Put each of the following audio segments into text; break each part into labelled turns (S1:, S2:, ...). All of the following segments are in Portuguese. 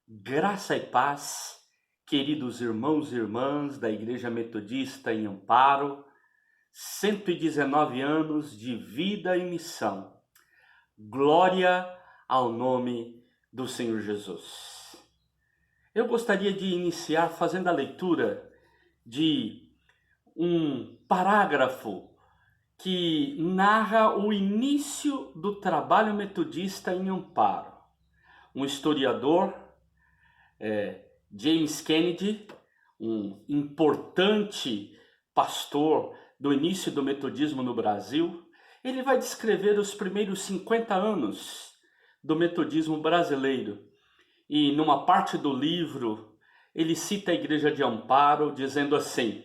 S1: Graça e paz, queridos irmãos e irmãs da Igreja Metodista em Amparo, 119 anos de vida e missão. Glória ao nome do Senhor Jesus. Eu gostaria de iniciar fazendo a leitura de um parágrafo que narra o início do trabalho metodista em Amparo. Um historiador, James Kennedy, um importante pastor do início do metodismo no Brasil, ele vai descrever os primeiros 50 anos do metodismo brasileiro. E numa parte do livro, ele cita a Igreja de Amparo, dizendo assim: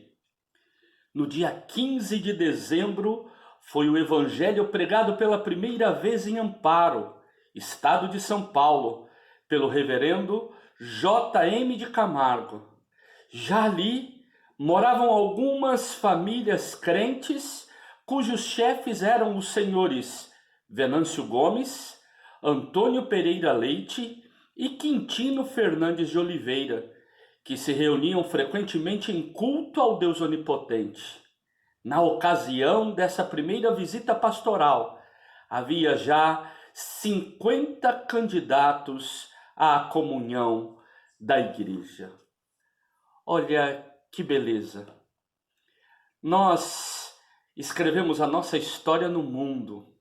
S1: no dia 15 de dezembro foi o evangelho pregado pela primeira vez em Amparo, estado de São Paulo, pelo reverendo J.M. de Camargo. Já ali moravam algumas famílias crentes, cujos chefes eram os senhores Venâncio Gomes, Antônio Pereira Leite e Quintino Fernandes de Oliveira, que se reuniam frequentemente em culto ao Deus Onipotente. Na ocasião dessa primeira visita pastoral, havia já 50 candidatos à comunhão da igreja. Olha que beleza! Nós escrevemos a nossa história no mundo.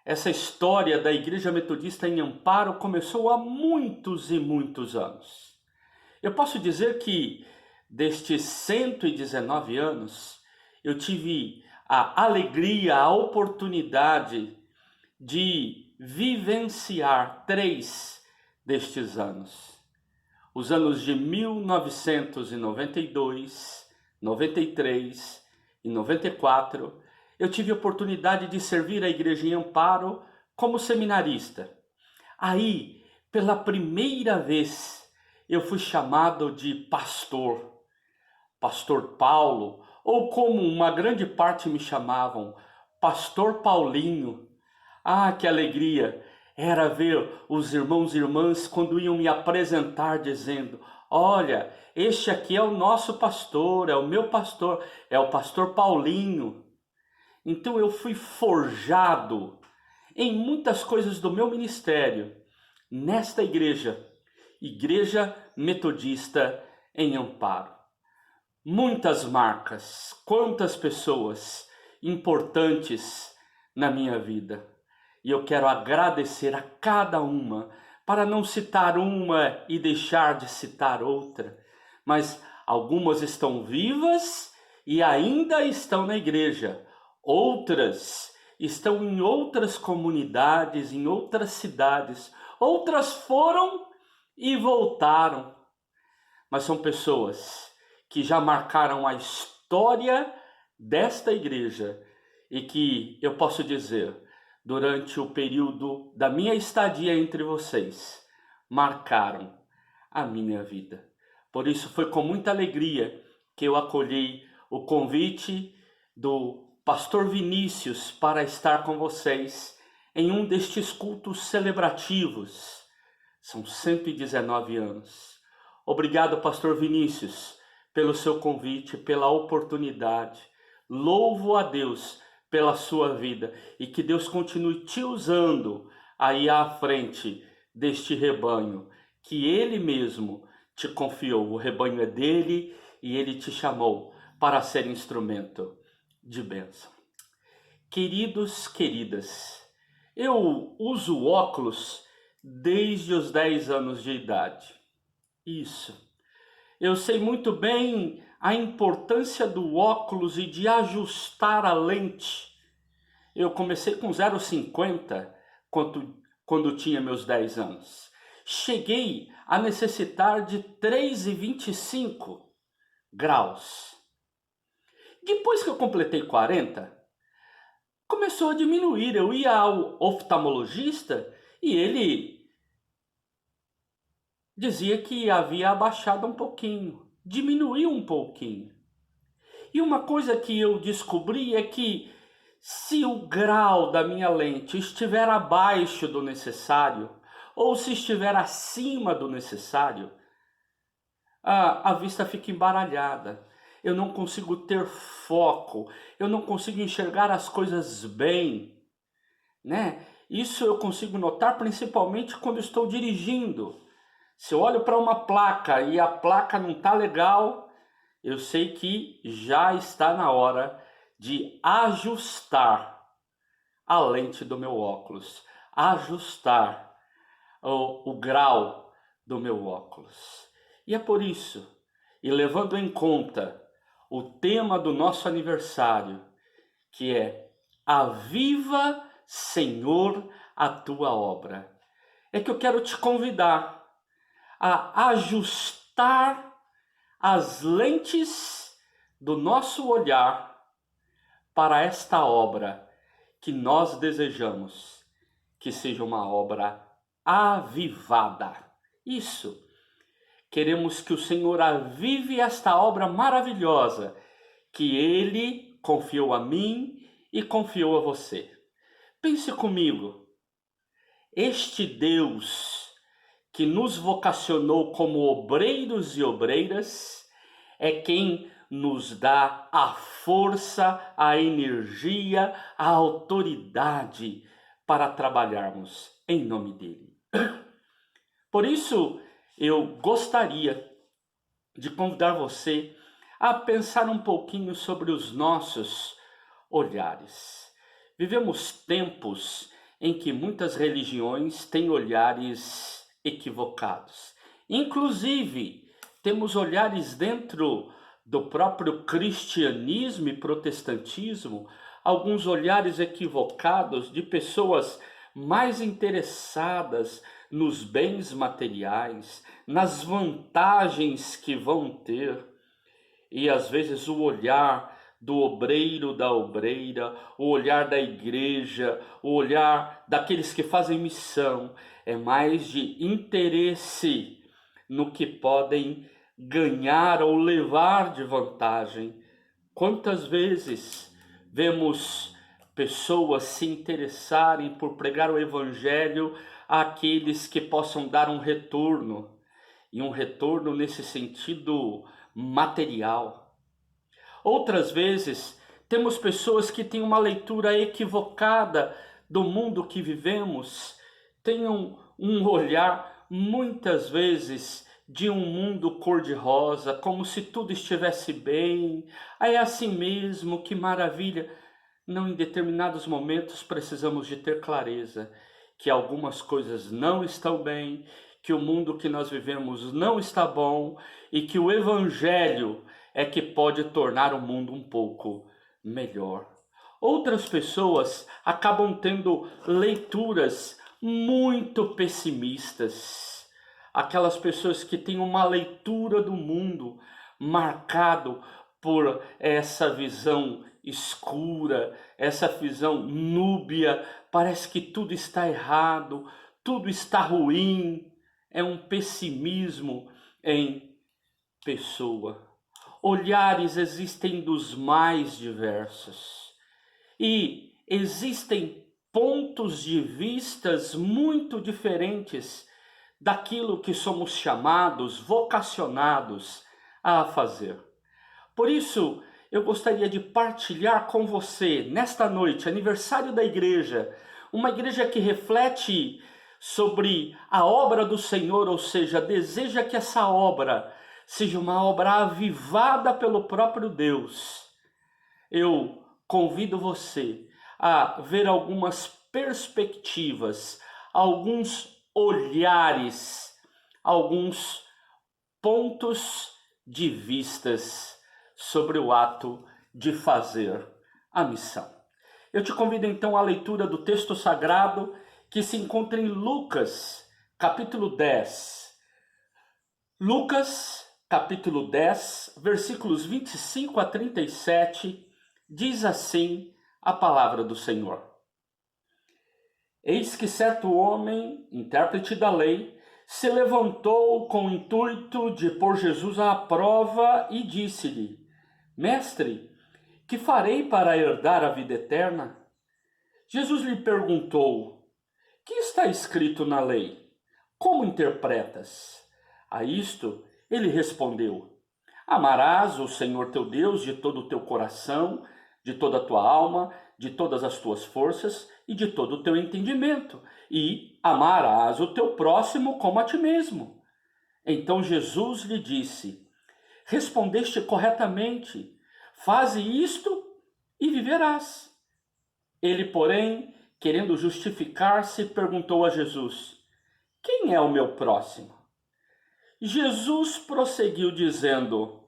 S1: Essa história da Igreja Metodista em Amparo começou há muitos e muitos anos. Eu posso dizer que destes 119 anos, eu tive a alegria, a oportunidade de vivenciar 3 destes anos. Os anos de 1992, 93 e 94, eu tive a oportunidade de servir a igreja em Amparo como seminarista. Aí, pela primeira vez, eu fui chamado de pastor Paulo, ou como uma grande parte me chamavam, Pastor Paulinho. Ah, que alegria era ver os irmãos e irmãs quando iam me apresentar dizendo: olha, este aqui é o nosso pastor, é o meu pastor, é o pastor Paulinho. Então eu fui forjado em muitas coisas do meu ministério nesta igreja, Igreja Metodista em Amparo. Muitas marcas, quantas pessoas importantes na minha vida. E eu quero agradecer a cada uma, para não citar uma e deixar de citar outra, mas algumas estão vivas e ainda estão na igreja. Outras estão em outras comunidades, em outras cidades. Outras foram e voltaram. Mas são pessoas que já marcaram a história desta igreja e que, eu posso dizer, durante o período da minha estadia entre vocês, marcaram a minha vida. Por isso foi com muita alegria que eu acolhi o convite do pastor Vinícius para estar com vocês em um destes cultos celebrativos. São 119 anos. Obrigado, pastor Vinícius, pelo seu convite, pela oportunidade. Louvo a Deus pela sua vida e que Deus continue te usando aí à frente deste rebanho que Ele mesmo te confiou. O rebanho é dele e Ele te chamou para ser instrumento de bênção. Queridos, queridas, eu uso óculos desde os 10 anos de idade. Isso. Eu sei muito bem a importância do óculos e de ajustar a lente. Eu comecei com 0,50 quando tinha meus 10 anos. Cheguei a necessitar de 3,25 graus. Depois que eu completei 40, começou a diminuir. Eu ia ao oftalmologista e ele dizia que havia abaixado um pouquinho, diminuiu um pouquinho. E uma coisa que eu descobri é que se o grau da minha lente estiver abaixo do necessário, ou se estiver acima do necessário, a vista fica embaralhada. Eu não consigo ter foco, eu não consigo enxergar as coisas bem, né? Isso eu consigo notar principalmente quando estou dirigindo. Se eu olho para uma placa e a placa não está legal, eu sei que já está na hora de ajustar a lente do meu óculos, ajustar o grau do meu óculos. E é por isso, e levando em conta o tema do nosso aniversário, que é Aviva, Senhor, a tua obra, é que eu quero te convidar a ajustar as lentes do nosso olhar para esta obra que nós desejamos que seja uma obra avivada. Isso. Queremos que o Senhor avive esta obra maravilhosa que Ele confiou a mim e confiou a você. Pense comigo. Este Deus que nos vocacionou como obreiros e obreiras é quem nos dá a força, a energia, a autoridade para trabalharmos em nome dele. Por isso, eu gostaria de convidar você a pensar um pouquinho sobre os nossos olhares. Vivemos tempos em que muitas religiões têm olhares equivocados. Inclusive, temos olhares dentro do próprio cristianismo e protestantismo, alguns olhares equivocados de pessoas mais interessadas nos bens materiais, nas vantagens que vão ter, e às vezes o olhar do obreiro, da obreira, o olhar da igreja, o olhar daqueles que fazem missão, é mais de interesse no que podem ganhar ou levar de vantagem. Quantas vezes vemos pessoas se interessarem por pregar o evangelho àqueles que possam dar um retorno, e um retorno nesse sentido material. Outras vezes, temos pessoas que têm uma leitura equivocada do mundo que vivemos, têm um olhar, muitas vezes, de um mundo cor-de-rosa, como se tudo estivesse bem. É assim mesmo, que maravilha. Não, em determinados momentos precisamos de ter clareza que algumas coisas não estão bem, que o mundo que nós vivemos não está bom e que o Evangelho é que pode tornar o mundo um pouco melhor. Outras pessoas acabam tendo leituras muito pessimistas. Aquelas pessoas que têm uma leitura do mundo marcado por essa visão escura, essa visão núbia, parece que tudo está errado, tudo está ruim. É um pessimismo em pessoa. Olhares existem dos mais diversos e existem pontos de vistas muito diferentes daquilo que somos chamados, vocacionados a fazer. Por isso, eu gostaria de partilhar com você, nesta noite, aniversário da igreja, uma igreja que reflete sobre a obra do Senhor, ou seja, deseja que essa obra seja uma obra avivada pelo próprio Deus. Eu convido você a ver algumas perspectivas, alguns olhares, alguns pontos de vistas sobre o ato de fazer a missão. Eu te convido então à leitura do texto sagrado que se encontra em Lucas, capítulo 10. Lucas, capítulo 10, versículos 25 a 37, diz assim a palavra do Senhor. Eis que certo homem, intérprete da lei, se levantou com o intuito de pôr Jesus à prova e disse-lhe: Mestre, que farei para herdar a vida eterna? Jesus lhe perguntou: Que está escrito na lei? como interpretas? A isto ele respondeu: amarás o Senhor teu Deus de todo o teu coração, de toda a tua alma, de todas as tuas forças e de todo o teu entendimento, e amarás o teu próximo como a ti mesmo. Então Jesus lhe disse: respondeste corretamente, faze isto e viverás. Ele, porém, querendo justificar-se, perguntou a Jesus: quem é o meu próximo? Jesus prosseguiu dizendo: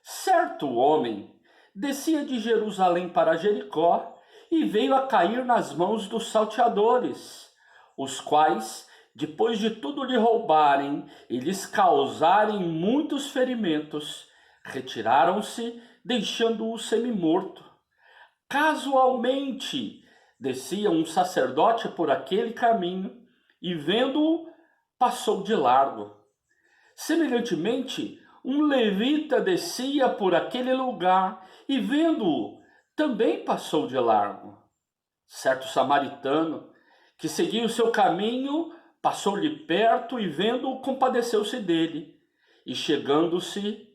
S1: certo homem descia de Jerusalém para Jericó e veio a cair nas mãos dos salteadores, os quais, depois de tudo lhe roubarem e lhes causarem muitos ferimentos, retiraram-se, deixando-o semi-morto. Casualmente, descia um sacerdote por aquele caminho e, vendo-o, passou de largo. Semelhantemente, um levita descia por aquele lugar e, vendo-o, também passou de largo. Certo samaritano, que seguia o seu caminho, passou-lhe perto e, vendo-o, compadeceu-se dele. E, chegando-se,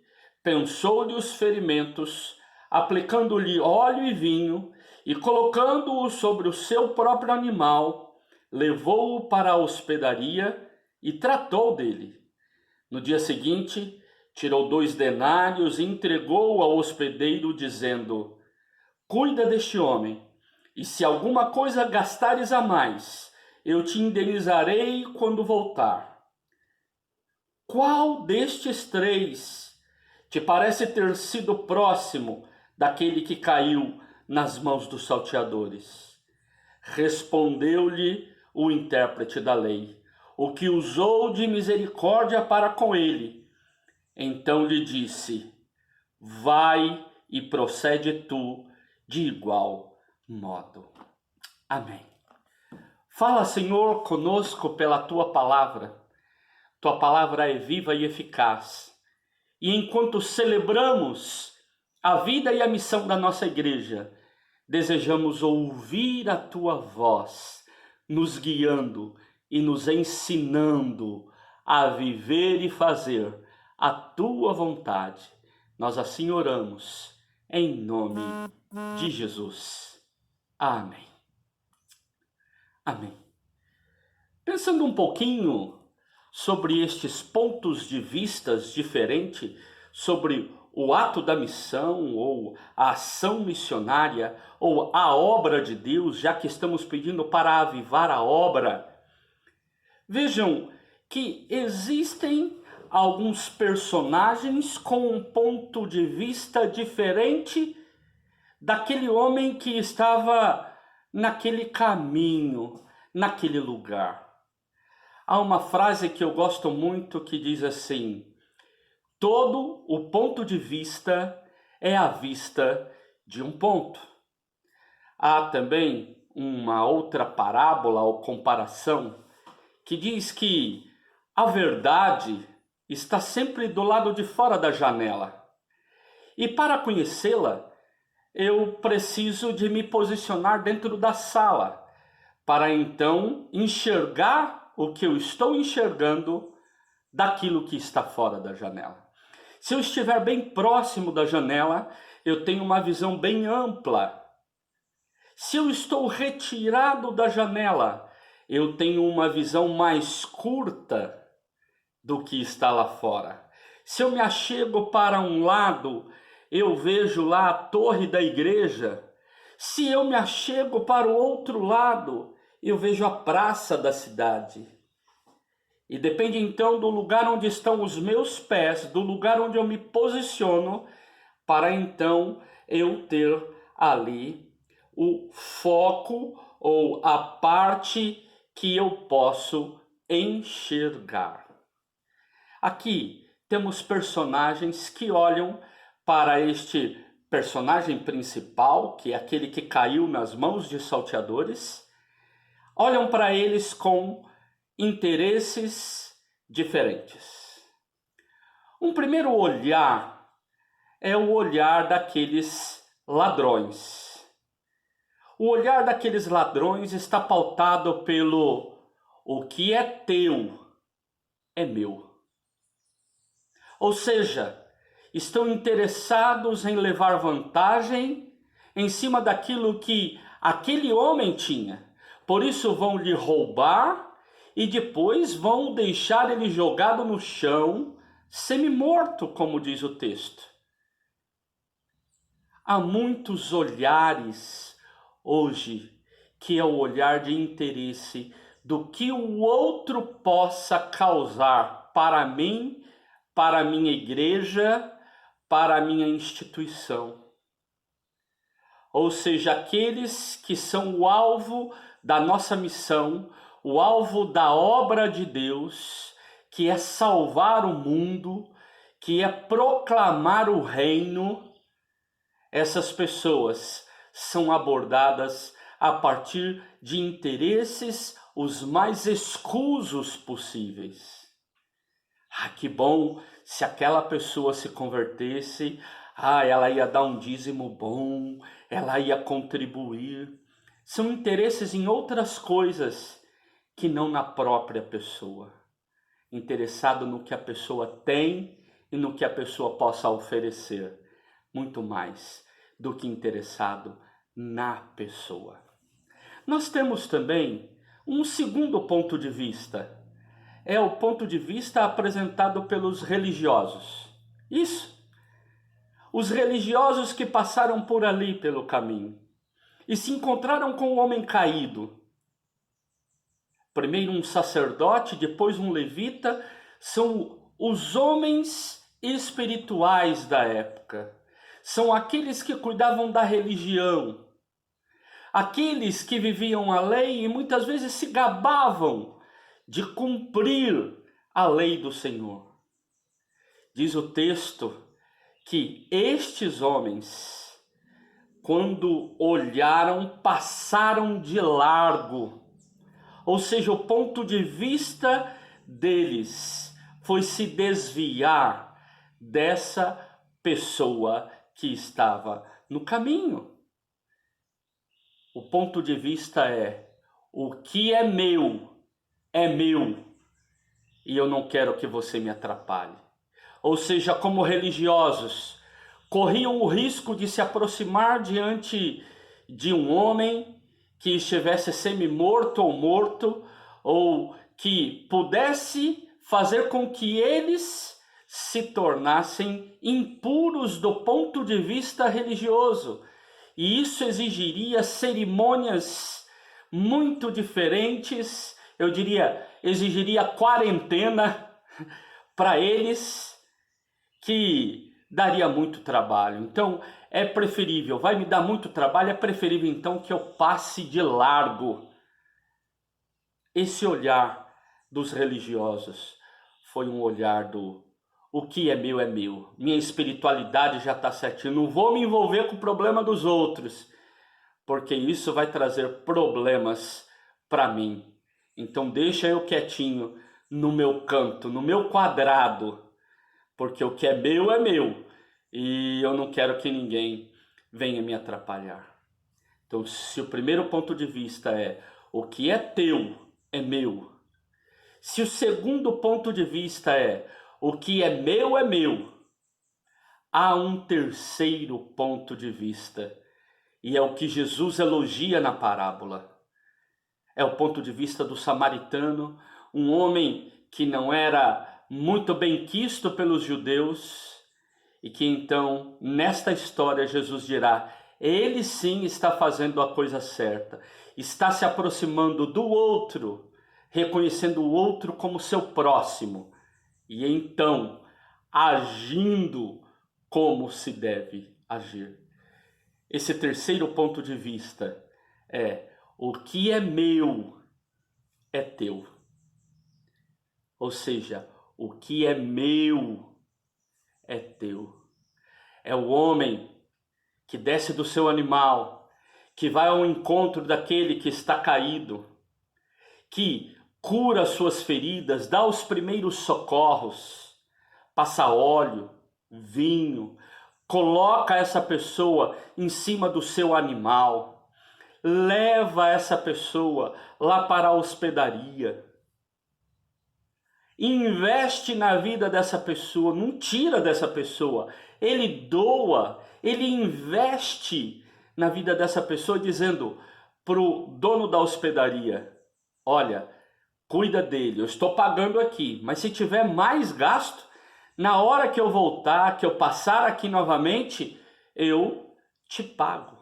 S1: pensou-lhe os ferimentos, aplicando-lhe óleo e vinho, e colocando-o sobre o seu próprio animal, levou-o para a hospedaria e tratou dele. No dia seguinte, tirou 2 denários e entregou ao hospedeiro, dizendo: cuida deste homem, e se alguma coisa gastares a mais, eu te indenizarei quando voltar. Qual destes 3 te parece ter sido próximo daquele que caiu nas mãos dos salteadores? Respondeu-lhe o intérprete da lei: o que usou de misericórdia para com ele. Então lhe disse: vai e procede tu de igual modo. Amém. Fala, Senhor, conosco pela tua palavra. Tua palavra é viva e eficaz. E enquanto celebramos a vida e a missão da nossa igreja, desejamos ouvir a tua voz, nos guiando e nos ensinando a viver e fazer a tua vontade. Nós assim oramos, em nome de Jesus. Amém. Amém. Pensando um pouquinho sobre estes pontos de vistas diferentes, sobre o ato da missão, ou a ação missionária, ou a obra de Deus, já que estamos pedindo para avivar a obra, vejam que existem alguns personagens com um ponto de vista diferente daquele homem que estava naquele caminho, naquele lugar. Há uma frase que eu gosto muito que diz assim: todo o ponto de vista é a vista de um ponto. Há também uma outra parábola ou comparação que diz que a verdade está sempre do lado de fora da janela. E para conhecê-la, eu preciso de me posicionar dentro da sala, para então enxergar o que eu estou enxergando daquilo que está fora da janela. Se eu estiver bem próximo da janela, eu tenho uma visão bem ampla. Se eu estou retirado da janela, eu tenho uma visão mais curta do que está lá fora. Se eu me achego para um lado, eu vejo lá a torre da igreja. Se eu me achego para o outro lado, eu vejo a praça da cidade. E depende então do lugar onde estão os meus pés, do lugar onde eu me posiciono, para então eu ter ali o foco ou a parte que eu posso enxergar. Aqui temos personagens que olham para este personagem principal, que é aquele que caiu nas mãos de salteadores, olham para eles com interesses diferentes. Um primeiro olhar é o olhar daqueles ladrões. O olhar daqueles ladrões está pautado pelo: o que é teu é meu. Ou seja, estão interessados em levar vantagem em cima daquilo que aquele homem tinha. Por isso vão lhe roubar e depois vão deixar ele jogado no chão, semi-morto, como diz o texto. Há muitos olhares hoje que é o olhar de interesse do que o outro possa causar para mim, para a minha igreja, para a minha instituição. Ou seja, aqueles que são o alvo da nossa missão, o alvo da obra de Deus, que é salvar o mundo, que é proclamar o reino. Essas pessoas são abordadas a partir de interesses os mais escusos possíveis. Que bom se aquela pessoa se convertesse, ela ia dar um dízimo bom, ela ia contribuir. São interesses em outras coisas que não na própria pessoa. Interessado no que a pessoa tem e no que a pessoa possa oferecer. Muito mais do que interessado na pessoa. Nós temos também um segundo ponto de vista. É o ponto de vista apresentado pelos religiosos. Isso. Os religiosos que passaram por ali pelo caminho e se encontraram com o homem caído. Primeiro um sacerdote, depois um levita, são os homens espirituais da época. São aqueles que cuidavam da religião, aqueles que viviam a lei e muitas vezes se gabavam de cumprir a lei do Senhor. Diz o texto que estes homens, quando olharam, passaram de largo. Ou seja, o ponto de vista deles foi se desviar dessa pessoa que estava no caminho. O ponto de vista é: o que é meu, e eu não quero que você me atrapalhe. Ou seja, como religiosos, corriam o risco de se aproximar diante de um homem que estivesse semi-morto ou morto, ou que pudesse fazer com que eles se tornassem impuros do ponto de vista religioso. E isso exigiria cerimônias muito diferentes, eu diria, exigiria quarentena para eles, que daria muito trabalho. Então, é preferível, vai me dar muito trabalho, é preferível então que eu passe de largo. Esse olhar dos religiosos foi um olhar do: o que é meu, minha espiritualidade já está certinha, não vou me envolver com o problema dos outros, porque isso vai trazer problemas para mim. Então deixa eu quietinho no meu canto, no meu quadrado, porque o que é meu, e eu não quero que ninguém venha me atrapalhar. Então, se o primeiro ponto de vista é: o que é teu é meu. Se o segundo ponto de vista é: o que é meu, há um terceiro ponto de vista, e é o que Jesus elogia na parábola. É o ponto de vista do samaritano, um homem que não era muito bem quisto pelos judeus, e que então, nesta história, Jesus dirá: ele sim está fazendo a coisa certa, está se aproximando do outro, reconhecendo o outro como seu próximo, e então agindo como se deve agir. Esse terceiro ponto de vista é: o que é meu é teu. Ou seja, o que é meu é teu. É o homem que desce do seu animal, que vai ao encontro daquele que está caído, que cura suas feridas, dá os primeiros socorros, passa óleo, vinho, coloca essa pessoa em cima do seu animal, leva essa pessoa lá para a hospedaria. investe na vida dessa pessoa, não tira dessa pessoa, ele doa, ele investe na vida dessa pessoa, dizendo para o dono da hospedaria: olha, cuida dele, eu estou pagando aqui, mas se tiver mais gasto, na hora que eu voltar, que eu passar aqui novamente, eu te pago.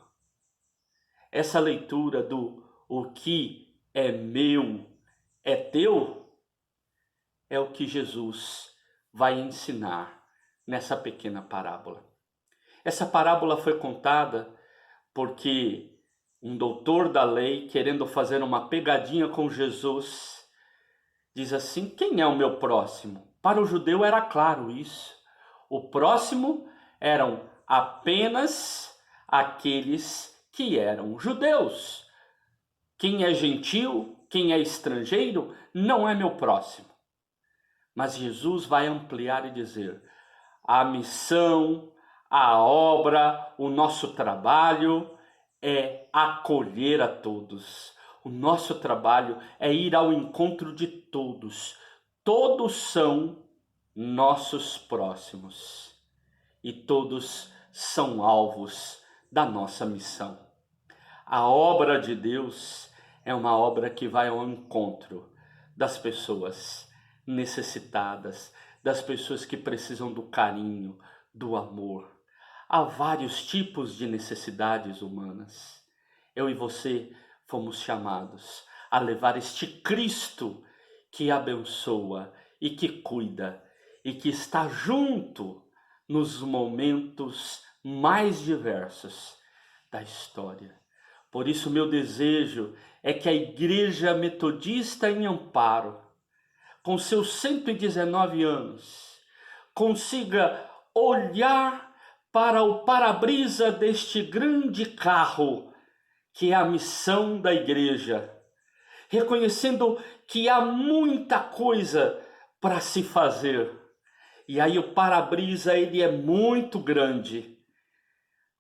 S1: Essa leitura do o que é meu é teu é o que Jesus vai ensinar nessa pequena parábola. Essa parábola foi contada porque um doutor da lei, querendo fazer uma pegadinha com Jesus, diz assim: quem é o meu próximo? Para o judeu era claro isso. O próximo eram apenas aqueles que eram judeus. Quem é gentil, quem é estrangeiro, não é meu próximo. Mas Jesus vai ampliar e dizer: a missão, a obra, o nosso trabalho é acolher a todos. O nosso trabalho é ir ao encontro de todos. Todos são nossos próximos e todos são alvos da nossa missão. A obra de Deus é uma obra que vai ao encontro das pessoas necessitadas, das pessoas que precisam do carinho, do amor. Há vários tipos de necessidades humanas. Eu e você fomos chamados a levar este Cristo que abençoa e que cuida e que está junto nos momentos mais diversos da história. Por isso, meu desejo é que a Igreja Metodista em Amparo, com seus 119 anos, consiga olhar para o para-brisa deste grande carro que é a missão da igreja, reconhecendo que há muita coisa para se fazer. E aí o para-brisa ele é muito grande.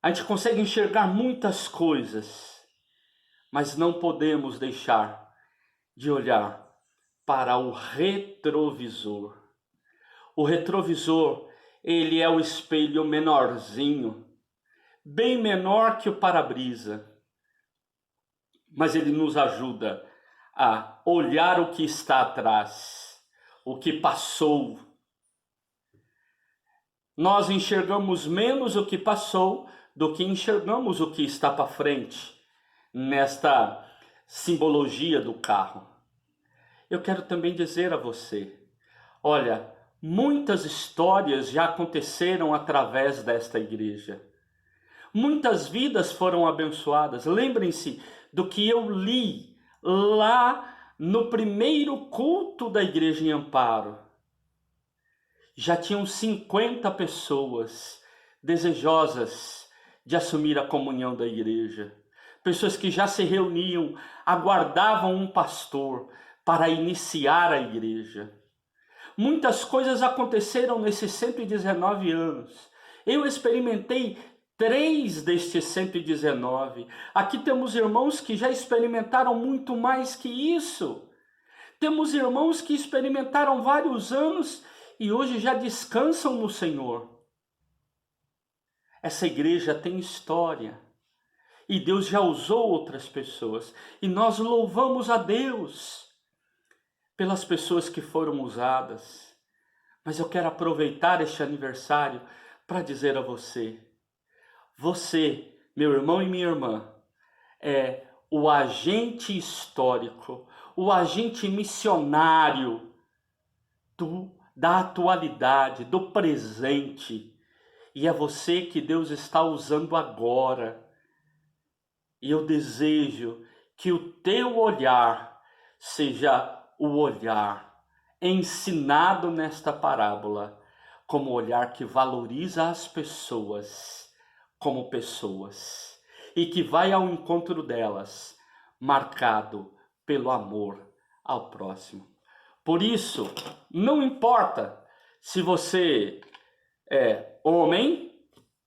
S1: A gente consegue enxergar muitas coisas, mas não podemos deixar de olhar para o retrovisor. O retrovisor, ele é o espelho menorzinho, bem menor que o para-brisa, mas ele nos ajuda a olhar o que está atrás, o que passou. Nós enxergamos menos o que passou do que enxergamos o que está para frente, nesta simbologia do carro. Eu quero também dizer a você, olha, muitas histórias já aconteceram através desta igreja. Muitas vidas foram abençoadas. Lembrem-se do que eu li lá no primeiro culto da igreja em Amparo. Já tinham 50 pessoas desejosas de assumir a comunhão da igreja. Pessoas que já se reuniam, aguardavam um pastor para iniciar a igreja. Muitas coisas aconteceram nesses 119 anos. Eu experimentei 3 destes 119. Aqui temos irmãos que já experimentaram muito mais que isso. Temos irmãos que experimentaram vários anos e hoje já descansam no Senhor. Essa igreja tem história. E Deus já usou outras pessoas. E nós louvamos a Deus pelas pessoas que foram usadas. Mas eu quero aproveitar este aniversário para dizer a você: você, meu irmão e minha irmã, é o agente histórico, o agente missionário da atualidade, do presente. E é você que Deus está usando agora. E eu desejo que o teu olhar seja o olhar ensinado nesta parábola, como olhar que valoriza as pessoas como pessoas e que vai ao encontro delas, marcado pelo amor ao próximo. Por isso, não importa se você é homem,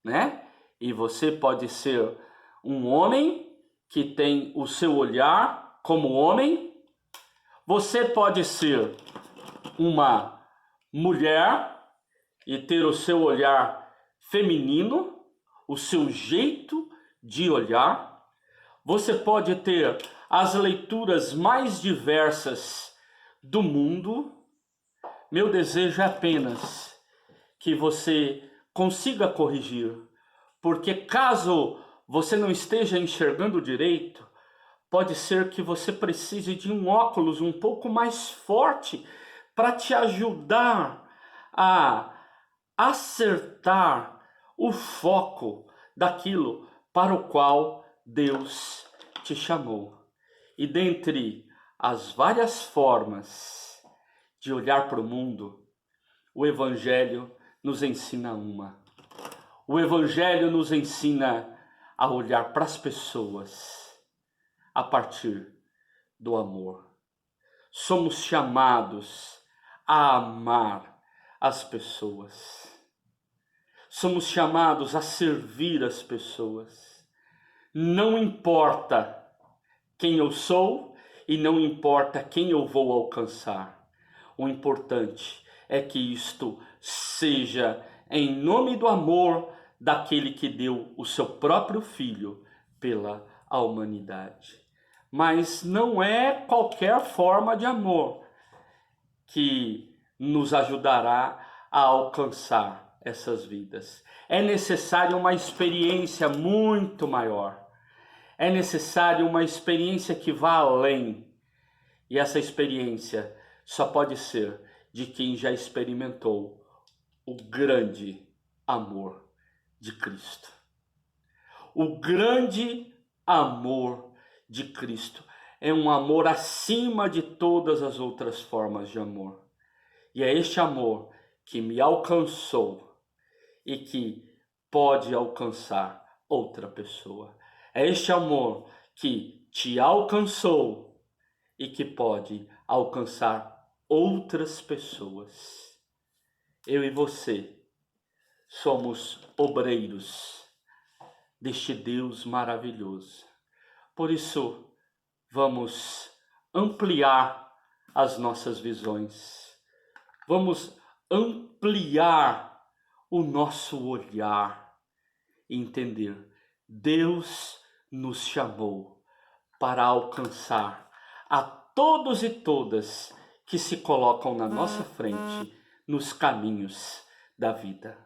S1: né? E você pode ser um homem que tem o seu olhar como homem. Você pode ser uma mulher e ter o seu olhar feminino, o seu jeito de olhar. Você pode ter as leituras mais diversas do mundo. Meu desejo é apenas que você consiga corrigir, porque caso você não esteja enxergando direito, pode ser que você precise de um óculos um pouco mais forte para te ajudar a acertar o foco daquilo para o qual Deus te chamou. E dentre as várias formas de olhar para o mundo, o Evangelho nos ensina uma. O Evangelho nos ensina a olhar para as pessoas a partir do amor. Somos chamados a amar as pessoas. Somos chamados a servir as pessoas. Não importa quem eu sou e não importa quem eu vou alcançar. O importante é que isto seja em nome do amor daquele que deu o seu próprio Filho pela humanidade. Mas não é qualquer forma de amor que nos ajudará a alcançar essas vidas. É necessária uma experiência muito maior. É necessária uma experiência que vá além. E essa experiência só pode ser de quem já experimentou o grande amor de Cristo. O grande amor de Cristo é um amor acima de todas as outras formas de amor. E é este amor que me alcançou e que pode alcançar outra pessoa. É este amor que te alcançou e que pode alcançar outras pessoas. Eu e você somos obreiros deste Deus maravilhoso. Por isso, vamos ampliar as nossas visões. Vamos ampliar o nosso olhar e entender. Deus nos chamou para alcançar a todos e todas que se colocam na nossa frente nos caminhos da vida.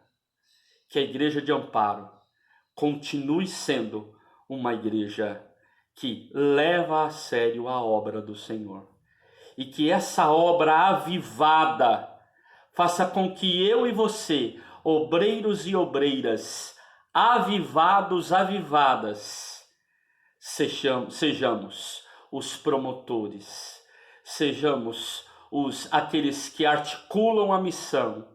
S1: Que a Igreja de Amparo continue sendo uma igreja que leva a sério a obra do Senhor. E que essa obra avivada faça com que eu e você, obreiros e obreiras, avivados, avivadas, sejamos os promotores, sejamos aqueles que articulam a missão,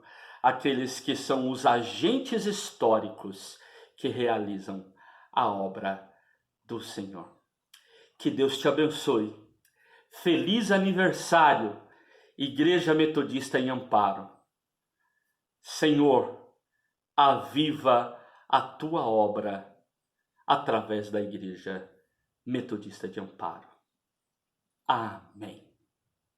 S1: aqueles que são os agentes históricos que realizam a obra do Senhor. Que Deus te abençoe. Feliz aniversário, Igreja Metodista em Amparo. Senhor, aviva a tua obra através da Igreja Metodista de Amparo. Amém.